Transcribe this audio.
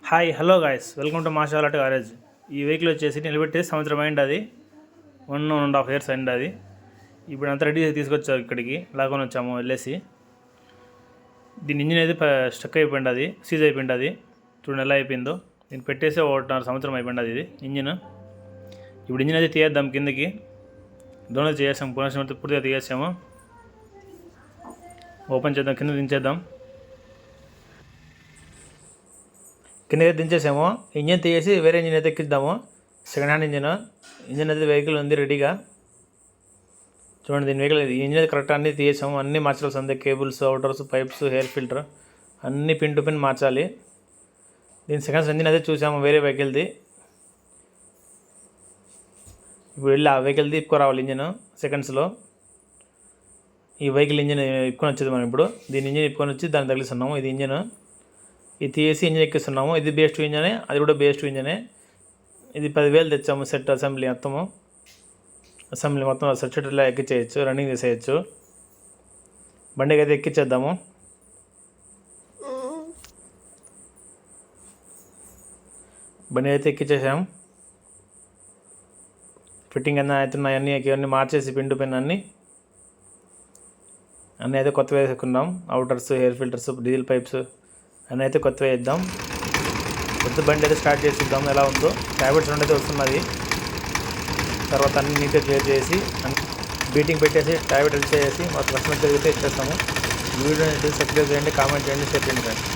Hi hello guys, welcome to Mashal auto garage. ఈ vehicle వచ్చేసి నిలబెట్టి సంవత్సరం అయింది. అది 1.5 years అయింది. అది ఇప్పుడు అంతా రెడీ చేసి తీసుకొచ్చారు ఇక్కడికి, లాకొని వచ్చాము వెళ్ళేసి. దీని ఇంజిన్ అయితే స్టక్ అయిపోయింది, అది సీజ్ అయిపోయింది. అది చూడండి ఎలా అయిపోయిందో. దీన్ని పెట్టేసి 1.5 సంవత్సరం అయిపోయింది అది ఇంజిన్. ఇప్పుడు ఇంజిన్ అయితే తీయేద్దాం, కిందకి డోనర్ చేసాము, పునః పూర్తిగా తీసేసాము. ఓపెన్ చేద్దాం, కింద దించేద్దాం. కింద దించేసాము. ఇంజిన్ తీసేసి వేరే ఇంజిన్ అయితే ఎక్కిద్దాము. సెకండ్ హ్యాండ్ ఇంజిన్ అయితే వెహికల్ ఉంది రెడీగా. చూడండి, దీని వెహికల్ ఇంజిన్ అయితే కరెక్ట్ అన్నీ తీసాము. అన్నీ మార్చాల్సి ఉంది. కేబుల్స్, అవుటర్స్, పైప్స్, ఎయిర్ ఫిల్టర్ అన్నీ పిన్ టు పిన్ మార్చాలి. దీని సెకండ్స్ ఇంజిన్ అయితే చూసాము వేరే వెహికల్ది. ఇప్పుడు వెళ్ళి ఆ వెహికల్ది ఇప్పుకోరావాలి ఇంజిన్ సెకండ్స్లో. ఈ వెహికల్ ఇంజిన్ ఇప్పుకొని వచ్చేది మనం ఇప్పుడు. దీని ఇంజిన్ ఇప్పుకొని వచ్చి దాన్ని తగిలిస్తున్నాము. ఇది ఇంజిన్, ఇది తీసి ఇంజిన్ ఎక్కిస్తున్నాము. ఇది బేస్ట్ ఇంజనే, అది కూడా బేస్ట్ ఇంజనే. ఇది 10,000 తెచ్చాము సెట్ అసెంబ్లీ మొత్తం సెట్ ఇలా ఎక్కించేయచ్చు, రన్నింగ్ చేసేయచ్చు. బండికి అయితే ఎక్కించేద్దాము. బండి అయితే ఎక్కించేసాము. ఫిట్టింగ్ అన్నీ అవుతున్నాయి, అన్నీ మార్చేసి పిన్ టు పిన్ అన్నీ అయితే కొత్త వేసుకున్నాం. అవుటర్స్, ఎయిర్ ఫిల్టర్స్, డీజిల్ పైప్స్ అన్నీ అయితే కొత్త వేద్దాం. కొత్త బండి అయితే స్టార్ట్ చేసిద్దాం ఎలా ఉందో. ట్యాబ్లెట్స్ రెండు అయితే వస్తున్నది. తర్వాత అన్ని నీట్గా క్లియర్ చేసి బీటింగ్ పెట్టేసి ట్యాబ్లెట్ చేసి మాకు కస్టమర్ అయితే ఇచ్చేస్తాము. వీడియో సబ్స్క్రైబ్ చేయండి, కామెంట్ చేయండి, షేర్ చేయండి ఫ్రెండ్స్.